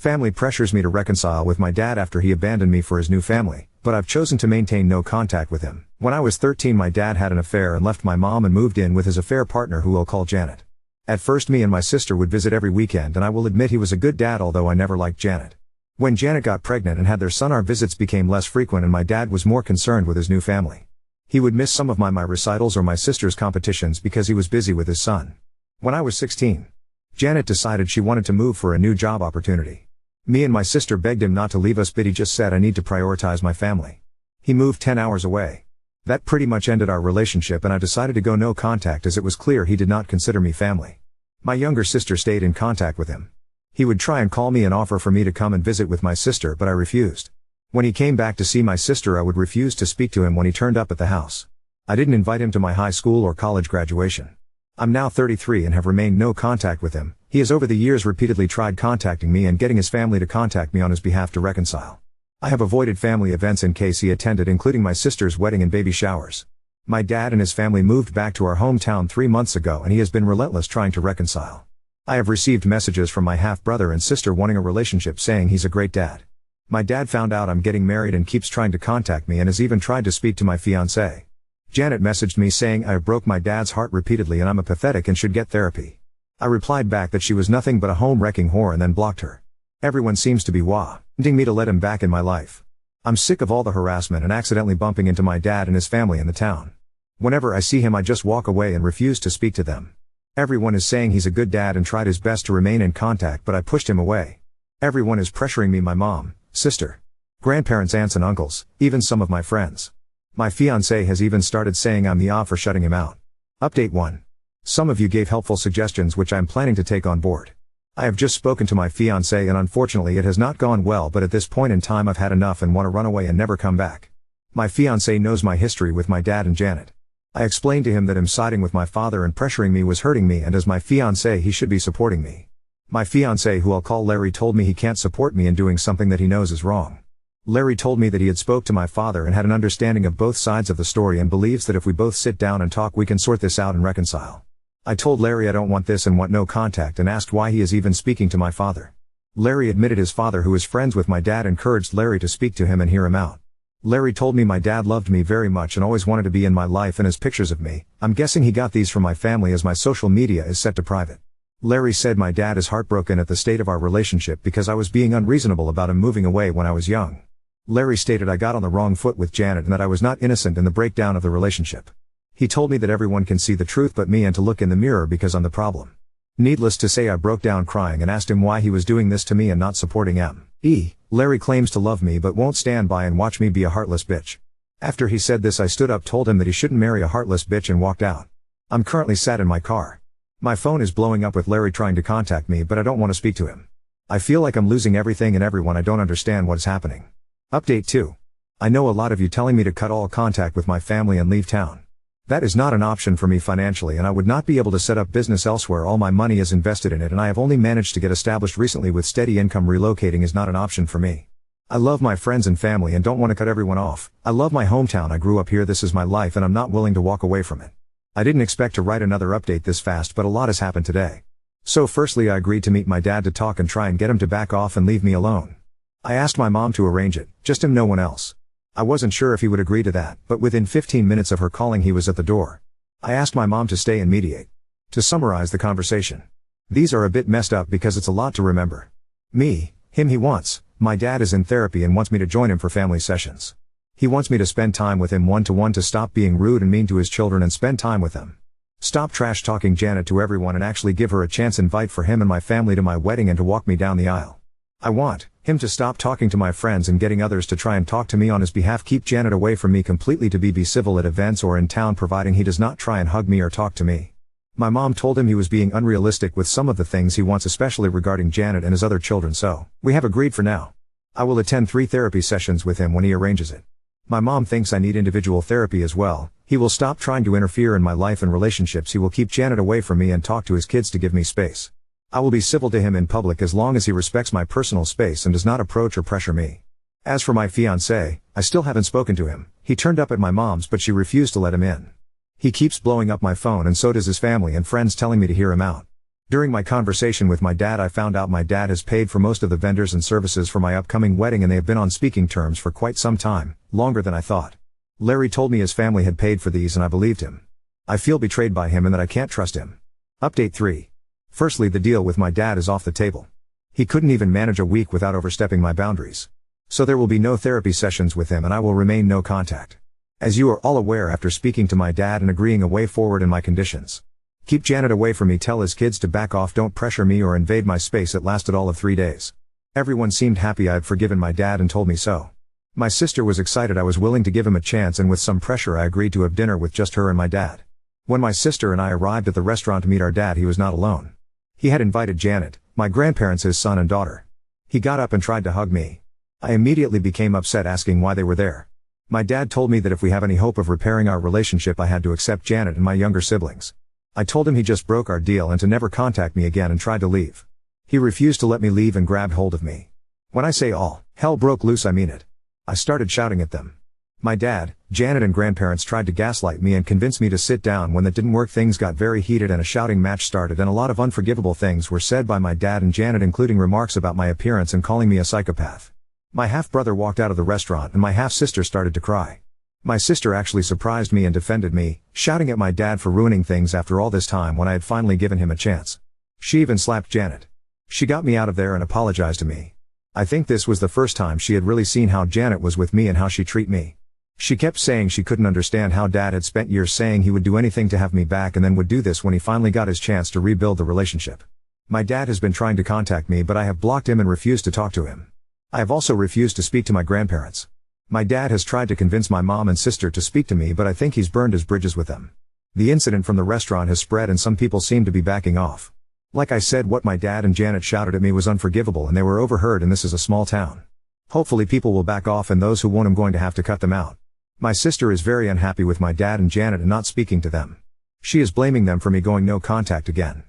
Family pressures me to reconcile with my dad after he abandoned me for his new family, but I've chosen to maintain no contact with him. When I was 13, my dad had an affair and left my mom and moved in with his affair partner, who we'll call Janet. At first, me and my sister would visit every weekend, and I will admit he was a good dad, although I never liked Janet. When Janet got pregnant and had their son, our visits became less frequent and my dad was more concerned with his new family. He would miss some of my recitals or my sister's competitions because he was busy with his son. When I was 16, Janet decided she wanted to move for a new job opportunity. Me and my sister begged him not to leave us, but he just said, "I need to prioritize my family." He moved 10 hours away. That pretty much ended our relationship, and I decided to go no contact as it was clear he did not consider me family. My younger sister stayed in contact with him. He would try and call me and offer for me to come and visit with my sister, but I refused. When he came back to see my sister, I would refuse to speak to him when he turned up at the house. I didn't invite him to my high school or college graduation. I'm now 33 and have remained no contact with him. He has over the years repeatedly tried contacting me and getting his family to contact me on his behalf to reconcile. I have avoided family events in case he attended, including my sister's wedding and baby showers. My dad and his family moved back to our hometown 3 months ago, and he has been relentless trying to reconcile. I have received messages from my half-brother and sister wanting a relationship, saying he's a great dad. My dad found out I'm getting married and keeps trying to contact me and has even tried to speak to my fiance. Janet messaged me saying I broke my dad's heart repeatedly and I'm a pathetic and should get therapy. I replied back that she was nothing but a home-wrecking whore and then blocked her. Everyone seems to be wanting me to let him back in my life. I'm sick of all the harassment and accidentally bumping into my dad and his family in the town. Whenever I see him, I just walk away and refuse to speak to them. Everyone is saying he's a good dad and tried his best to remain in contact, but I pushed him away. Everyone is pressuring me, my mom, sister, grandparents, aunts and uncles, even some of my friends. My fiance has even started saying I'm the odd for shutting him out. Update 1. Some of you gave helpful suggestions which I'm planning to take on board. I have just spoken to my fiance and unfortunately it has not gone well, but at this point in time I've had enough and want to run away and never come back. My fiance knows my history with my dad and Janet. I explained to him that him siding with my father and pressuring me was hurting me, and as my fiance he should be supporting me. My fiance, who I'll call Larry, told me he can't support me in doing something that he knows is wrong. Larry told me that he had spoke to my father and had an understanding of both sides of the story and believes that if we both sit down and talk we can sort this out and reconcile. I told Larry I don't want this and want no contact and asked why he is even speaking to my father. Larry admitted his father, who is friends with my dad, encouraged Larry to speak to him and hear him out. Larry told me my dad loved me very much and always wanted to be in my life and has pictures of me. I'm guessing he got these from my family as my social media is set to private. Larry said my dad is heartbroken at the state of our relationship because I was being unreasonable about him moving away when I was young. Larry stated I got on the wrong foot with Janet and that I was not innocent in the breakdown of the relationship. He told me that everyone can see the truth but me, and to look in the mirror because I'm the problem. Needless to say, I broke down crying and asked him why he was doing this to me and not supporting me. Larry claims to love me but won't stand by and watch me be a heartless bitch. After he said this, I stood up, told him that he shouldn't marry a heartless bitch and walked out. I'm currently sat in my car. My phone is blowing up with Larry trying to contact me, but I don't want to speak to him. I feel like I'm losing everything and everyone. I don't understand what is happening. Update 2. I know a lot of you telling me to cut all contact with my family and leave town. That is not an option for me financially, and I would not be able to set up business elsewhere. All my money is invested in it and I have only managed to get established recently with steady income. Relocating is not an option for me. I love my friends and family and don't want to cut everyone off. I love my hometown. I grew up here. This is my life and I'm not willing to walk away from it. I didn't expect to write another update this fast, but a lot has happened today. So firstly, I agreed to meet my dad to talk and try and get him to back off and leave me alone. I asked my mom to arrange it, just him, no one else. I wasn't sure if he would agree to that, but within 15 minutes of her calling he was at the door. I asked my mom to stay and mediate. To summarize the conversation. These are a bit messed up because it's a lot to remember. Me, him, he wants. My dad is in therapy and wants me to join him for family sessions. He wants me to spend time with him one-to-one, to stop being rude and mean to his children and spend time with them. Stop trash talking Janet to everyone and actually give her a chance. Invite for him and my family to my wedding and to walk me down the aisle. I want him to stop talking to my friends and getting others to try and talk to me on his behalf. Keep Janet away from me completely. To be civil at events or in town, providing he does not try and hug me or talk to me. My mom told him he was being unrealistic with some of the things he wants, especially regarding Janet and his other children, so we have agreed for now. I will attend 3 therapy sessions with him when he arranges it. My mom thinks I need individual therapy as well. He will stop trying to interfere in my life and relationships. He will keep Janet away from me and talk to his kids to give me space. I will be civil to him in public as long as he respects my personal space and does not approach or pressure me. As for my fiance, I still haven't spoken to him. He turned up at my mom's but she refused to let him in. He keeps blowing up my phone and so does his family and friends, telling me to hear him out. During my conversation with my dad, I found out my dad has paid for most of the vendors and services for my upcoming wedding, and they have been on speaking terms for quite some time, longer than I thought. Larry told me his family had paid for these and I believed him. I feel betrayed by him and that I can't trust him. Update 3. Firstly, the deal with my dad is off the table. He couldn't even manage a week without overstepping my boundaries. So there will be no therapy sessions with him and I will remain no contact. As you are all aware after speaking to my dad and agreeing a way forward in my conditions. Keep Janet away from me, tell his kids to back off, don't pressure me or invade my space. It lasted all of 3 days. Everyone seemed happy I had forgiven my dad and told me so. My sister was excited I was willing to give him a chance, and with some pressure I agreed to have dinner with just her and my dad. When my sister and I arrived at the restaurant to meet our dad, he was not alone. He had invited Janet, my grandparents, his son and daughter. He got up and tried to hug me. I immediately became upset, asking why they were there. My dad told me that if we have any hope of repairing our relationship I had to accept Janet and my younger siblings. I told him he just broke our deal and to never contact me again and tried to leave. He refused to let me leave and grabbed hold of me. When I say all hell broke loose, I mean it. I started shouting at them. My dad, Janet and grandparents tried to gaslight me and convince me to sit down. When that didn't work, things got very heated and a shouting match started, and a lot of unforgivable things were said by my dad and Janet, including remarks about my appearance and calling me a psychopath. My half-brother walked out of the restaurant and my half-sister started to cry. My sister actually surprised me and defended me, shouting at my dad for ruining things after all this time when I had finally given him a chance. She even slapped Janet. She got me out of there and apologized to me. I think this was the first time she had really seen how Janet was with me and how she treated me. She kept saying she couldn't understand how Dad had spent years saying he would do anything to have me back and then would do this when he finally got his chance to rebuild the relationship. My dad has been trying to contact me, but I have blocked him and refused to talk to him. I have also refused to speak to my grandparents. My dad has tried to convince my mom and sister to speak to me, but I think he's burned his bridges with them. The incident from the restaurant has spread and some people seem to be backing off. Like I said, what my dad and Janet shouted at me was unforgivable and they were overheard, and this is a small town. Hopefully people will back off, and those who won't, I'm going to have to cut them out. My sister is very unhappy with my dad and Janet and not speaking to them. She is blaming them for me going no contact again.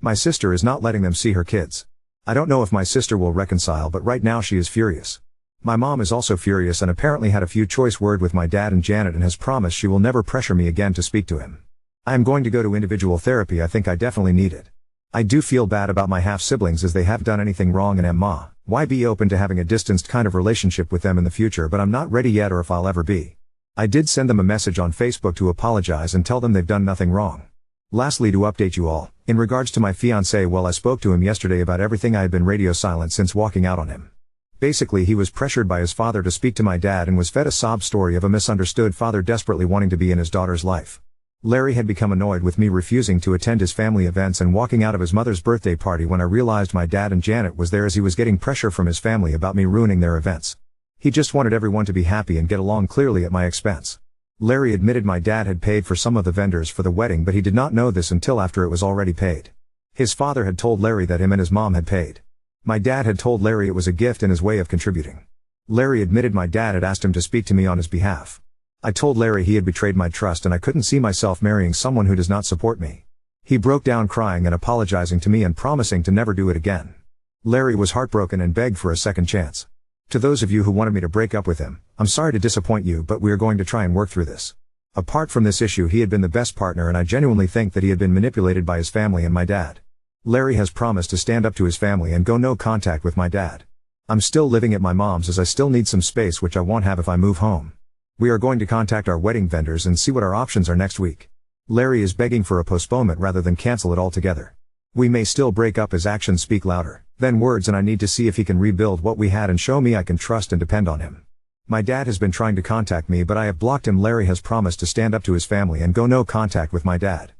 My sister is not letting them see her kids. I don't know if my sister will reconcile, but right now she is furious. My mom is also furious and apparently had a few choice words with my dad and Janet and has promised she will never pressure me again to speak to him. I am going to go to individual therapy. I think I definitely need it. I do feel bad about my half-siblings as they haven't done anything wrong, and why be open to having a distanced kind of relationship with them in the future, but I'm not ready yet or if I'll ever be. I did send them a message on Facebook to apologize and tell them they've done nothing wrong. Lastly, to update you all, in regards to my fiance, well, I spoke to him yesterday about everything. I had been radio silent since walking out on him. Basically, he was pressured by his father to speak to my dad and was fed a sob story of a misunderstood father desperately wanting to be in his daughter's life. Larry had become annoyed with me refusing to attend his family events and walking out of his mother's birthday party when I realized my dad and Janet was there, as he was getting pressure from his family about me ruining their events. He just wanted everyone to be happy and get along, clearly at my expense. Larry admitted my dad had paid for some of the vendors for the wedding, but he did not know this until after it was already paid. His father had told Larry that him and his mom had paid. My dad had told Larry it was a gift and his way of contributing. Larry admitted my dad had asked him to speak to me on his behalf. I told Larry he had betrayed my trust and I couldn't see myself marrying someone who does not support me. He broke down crying and apologizing to me and promising to never do it again. Larry was heartbroken and begged for a second chance. To those of you who wanted me to break up with him, I'm sorry to disappoint you, but we are going to try and work through this. Apart from this issue, he had been the best partner, and I genuinely think that he had been manipulated by his family and my dad. Larry has promised to stand up to his family and go no contact with my dad. I'm still living at my mom's as I still need some space, which I won't have if I move home. We are going to contact our wedding vendors and see what our options are next week. Larry is begging for a postponement rather than cancel it altogether. We may still break up, as actions speak louder than words, and I need to see if he can rebuild what we had and show me I can trust and depend on him. My dad has been trying to contact me, but I have blocked him. Larry has promised to stand up to his family and go no contact with my dad.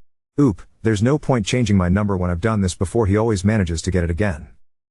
There's no point changing my number when I've done this before. He always manages to get it again.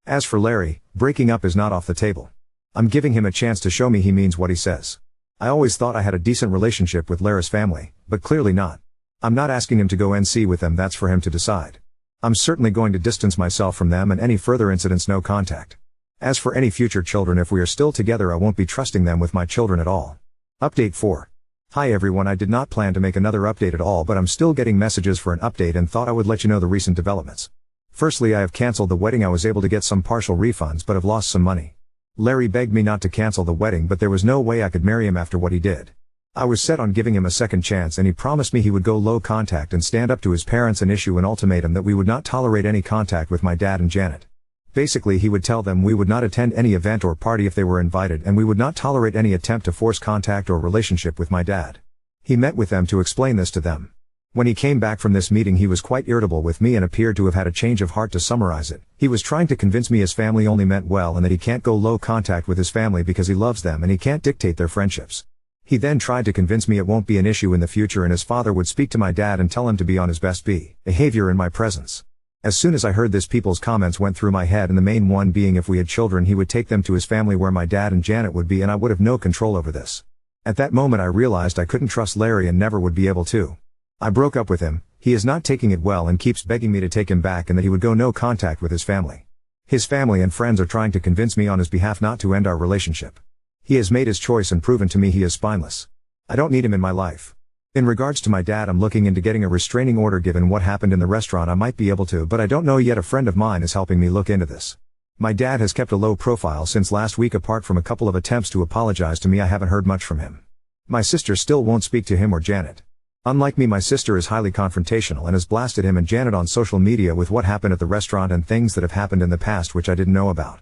As for Larry, breaking up is not off the table. I'm giving him a chance to show me he means what he says. I always thought I had a decent relationship with Larry's family, but clearly not. I'm not asking him to go NC with them, that's for him to decide. I'm certainly going to distance myself from them, and any further incidents no contact. As for any future children, if we are still together, I won't be trusting them with my children at all. Update 4. Hi everyone, I did not plan to make another update at all, but I'm still getting messages for an update and thought I would let you know the recent developments. Firstly, I have cancelled the wedding. I was able to get some partial refunds but have lost some money. Larry begged me not to cancel the wedding, but there was no way I could marry him after what he did. I was set on giving him a second chance, and he promised me he would go low contact and stand up to his parents and issue an ultimatum that we would not tolerate any contact with my dad and Janet. Basically, he would tell them we would not attend any event or party if they were invited, and we would not tolerate any attempt to force contact or relationship with my dad. He met with them to explain this to them. When he came back from this meeting, he was quite irritable with me and appeared to have had a change of heart. To summarize it, he was trying to convince me his family only meant well and that he can't go low contact with his family because he loves them and he can't dictate their friendships. He then tried to convince me it won't be an issue in the future and his father would speak to my dad and tell him to be on his best behavior in my presence. As soon as I heard this, people's comments went through my head, and the main one being if we had children he would take them to his family where my dad and Janet would be, and I would have no control over this. At that moment I realized I couldn't trust Larry and never would be able to. I broke up with him. He is not taking it well and keeps begging me to take him back and that he would go no contact with his family. His family and friends are trying to convince me on his behalf not to end our relationship. He has made his choice and proven to me he is spineless. I don't need him in my life. In regards to my dad, I'm looking into getting a restraining order. Given what happened in the restaurant, I might be able to, but I don't know yet. A friend of mine is helping me look into this. My dad has kept a low profile since last week. Apart from a couple of attempts to apologize to me, I haven't heard much from him. My sister still won't speak to him or Janet. Unlike me, my sister is highly confrontational and has blasted him and Janet on social media with what happened at the restaurant and things that have happened in the past which I didn't know about.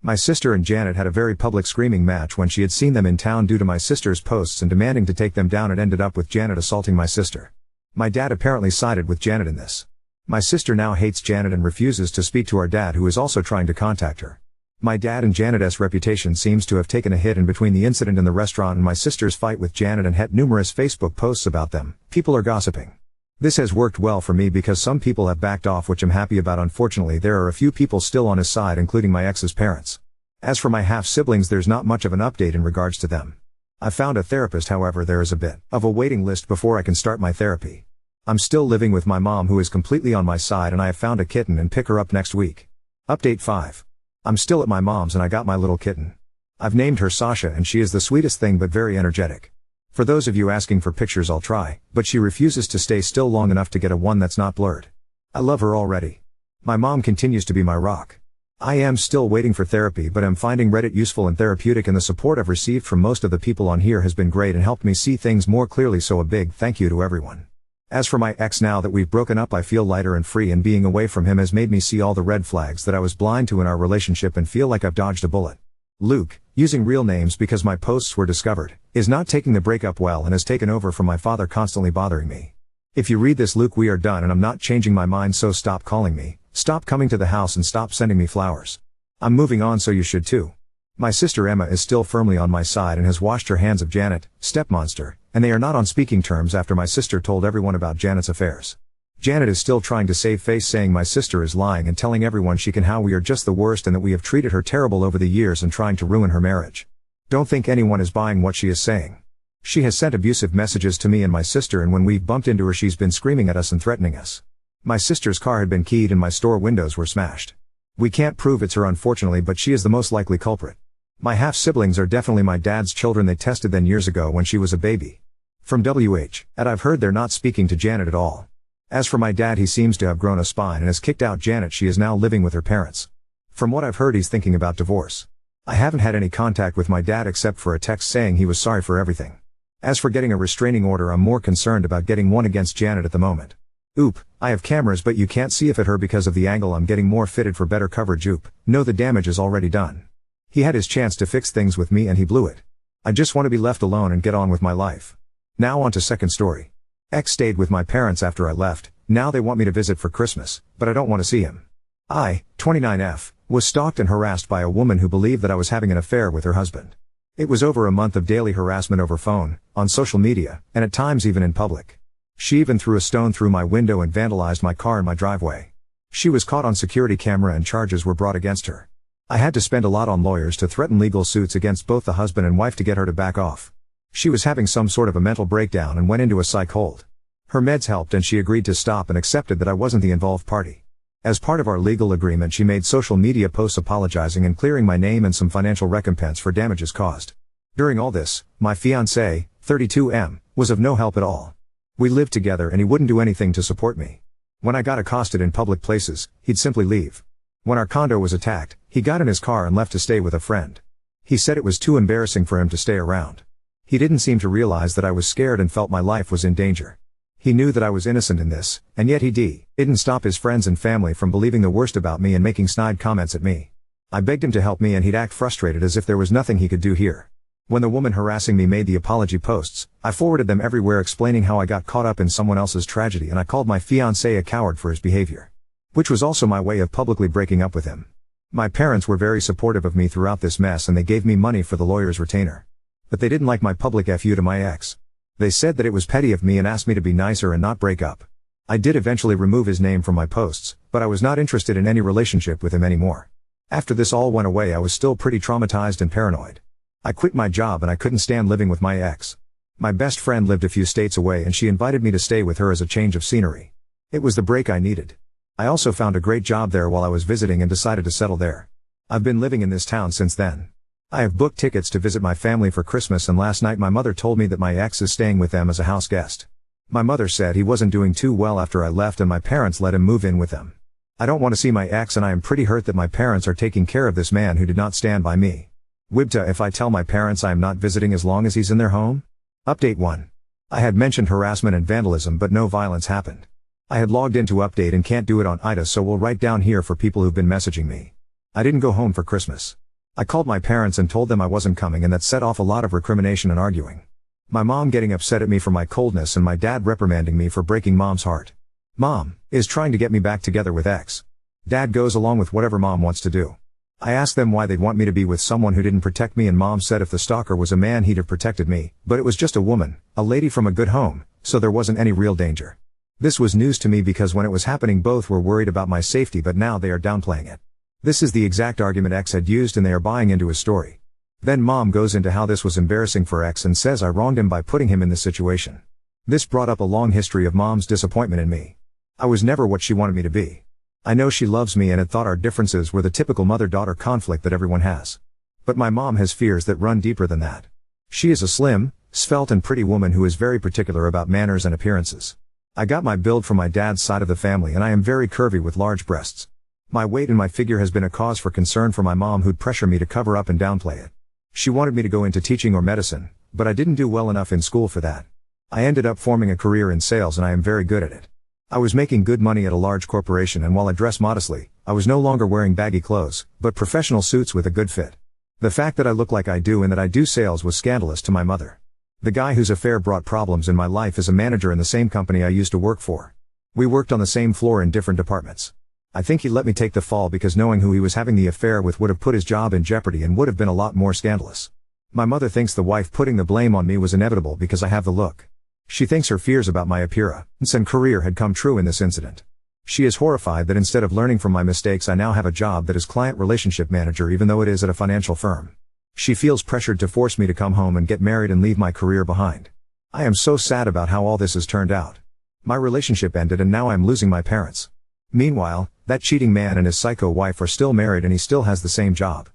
My sister and Janet had a very public screaming match when she had seen them in town due to my sister's posts and demanding to take them down. It ended up with Janet assaulting my sister. My dad apparently sided with Janet in this. My sister now hates Janet and refuses to speak to our dad, who is also trying to contact her. My dad and Janet's reputation seems to have taken a hit, and between the incident in the restaurant and my sister's fight with Janet and had numerous Facebook posts about them, people are gossiping. This has worked well for me because some people have backed off, which I'm happy about. Unfortunately, there are a few people still on his side, including my ex's parents. As for my half-siblings, there's not much of an update in regards to them. I found a therapist, however there is a bit of a waiting list before I can start my therapy. I'm still living with my mom, who is completely on my side, and I have found a kitten and pick her up next week. Update 5. I'm still at my mom's and I got my little kitten. I've named her Sasha and she is the sweetest thing but very energetic. For those of you asking for pictures, I'll try, but she refuses to stay still long enough to get a one that's not blurred. I love her already. My mom continues to be my rock. I am still waiting for therapy, but I'm finding Reddit useful and therapeutic, and the support I've received from most of the people on here has been great and helped me see things more clearly, so a big thank you to everyone. As for my ex, now that we've broken up I feel lighter and free, and being away from him has made me see all the red flags that I was blind to in our relationship and feel like I've dodged a bullet. Luke, using real names because my posts were discovered, is not taking the breakup well and has taken over from my father, constantly bothering me. If you read this, Luke, we are done and I'm not changing my mind, so stop calling me, stop coming to the house, and stop sending me flowers. I'm moving on, so you should too. My sister Emma is still firmly on my side and has washed her hands of Janet, stepmonster, and they are not on speaking terms after my sister told everyone about Janet's affairs. Janet is still trying to save face, saying my sister is lying and telling everyone she can how we are just the worst and that we have treated her terrible over the years and trying to ruin her marriage. Don't think anyone is buying what she is saying. She has sent abusive messages to me and my sister, and when we've bumped into her she's been screaming at us and threatening us. My sister's car had been keyed and my store windows were smashed. We can't prove it's her, unfortunately, but she is the most likely culprit. My half-siblings are definitely my dad's children. They tested them years ago when she was a baby. From wh. And I've heard they're not speaking to Janet at all. As for my dad, he seems to have grown a spine and has kicked out Janet. She is now living with her parents. From what I've heard, he's thinking about divorce. I haven't had any contact with my dad except for a text saying he was sorry for everything. As for getting a restraining order, I'm more concerned about getting one against Janet at the moment. Oop, I have cameras but you can't see if at her because of the angle. I'm getting more fitted for better coverage. Oop, no, the damage is already done. He had his chance to fix things with me and he blew it. I just want to be left alone and get on with my life. Now on to second story. Ex stayed with my parents after I left. Now they want me to visit for Christmas, but I don't want to see him. I, 29F, was stalked and harassed by a woman who believed that I was having an affair with her husband. It was over a month of daily harassment over phone, on social media, and at times even in public. She even threw a stone through my window and vandalized my car in my driveway. She was caught on security camera and charges were brought against her. I had to spend a lot on lawyers to threaten legal suits against both the husband and wife to get her to back off. She was having some sort of a mental breakdown and went into a psych hold. Her meds helped and she agreed to stop and accepted that I wasn't the involved party. As part of our legal agreement, she made social media posts apologizing and clearing my name and some financial recompense for damages caused. During all this, my fiance, 32M, was of no help at all. We lived together and he wouldn't do anything to support me. When I got accosted in public places, he'd simply leave. When our condo was attacked, he got in his car and left to stay with a friend. He said it was too embarrassing for him to stay around. He didn't seem to realize that I was scared and felt my life was in danger. He knew that I was innocent in this, and yet he didn't stop his friends and family from believing the worst about me and making snide comments at me. I begged him to help me and he'd act frustrated as if there was nothing he could do here. When the woman harassing me made the apology posts, I forwarded them everywhere explaining how I got caught up in someone else's tragedy, and I called my fiancé a coward for his behavior. Which was also my way of publicly breaking up with him. My parents were very supportive of me throughout this mess and they gave me money for the lawyer's retainer. But they didn't like my public FU to my ex. They said that it was petty of me and asked me to be nicer and not break up. I did eventually remove his name from my posts, but I was not interested in any relationship with him anymore. After this all went away, I was still pretty traumatized and paranoid. I quit my job and I couldn't stand living with my ex. My best friend lived a few states away and she invited me to stay with her as a change of scenery. It was the break I needed. I also found a great job there while I was visiting and decided to settle there. I've been living in this town since then. I have booked tickets to visit my family for Christmas, and last night my mother told me that my ex is staying with them as a house guest. My mother said he wasn't doing too well after I left and my parents let him move in with them. I don't want to see my ex and I am pretty hurt that my parents are taking care of this man who did not stand by me. Wibta, if I tell my parents I am not visiting as long as he's in their home? Update 1. I had mentioned harassment and vandalism but no violence happened. I had logged into update and can't do it on IDA, so we'll write down here for people who've been messaging me. I didn't go home for Christmas. I called my parents and told them I wasn't coming, and that set off a lot of recrimination and arguing. My mom getting upset at me for my coldness and my dad reprimanding me for breaking mom's heart. Mom is trying to get me back together with ex. Dad goes along with whatever mom wants to do. I asked them why they'd want me to be with someone who didn't protect me, and mom said if the stalker was a man he'd have protected me, but it was just a woman, a lady from a good home, so there wasn't any real danger. This was news to me because when it was happening both were worried about my safety, but now they are downplaying it. This is the exact argument ex had used and they are buying into his story. Then mom goes into how this was embarrassing for ex and says I wronged him by putting him in this situation. This brought up a long history of mom's disappointment in me. I was never what she wanted me to be. I know she loves me and had thought our differences were the typical mother-daughter conflict that everyone has. But my mom has fears that run deeper than that. She is a slim, svelte and pretty woman who is very particular about manners and appearances. I got my build from my dad's side of the family and I am very curvy with large breasts. My weight and my figure has been a cause for concern for my mom, who'd pressure me to cover up and downplay it. She wanted me to go into teaching or medicine, but I didn't do well enough in school for that. I ended up forming a career in sales and I am very good at it. I was making good money at a large corporation, and while I dress modestly, I was no longer wearing baggy clothes, but professional suits with a good fit. The fact that I look like I do and that I do sales was scandalous to my mother. The guy whose affair brought problems in my life is a manager in the same company I used to work for. We worked on the same floor in different departments. I think he let me take the fall because knowing who he was having the affair with would have put his job in jeopardy and would have been a lot more scandalous. My mother thinks the wife putting the blame on me was inevitable because I have the look. She thinks her fears about my appearance and career had come true in this incident. She is horrified that instead of learning from my mistakes I now have a job that is client relationship manager, even though it is at a financial firm. She feels pressured to force me to come home and get married and leave my career behind. I am so sad about how all this has turned out. My relationship ended and now I am losing my parents. Meanwhile, that cheating man and his psycho wife are still married and he still has the same job.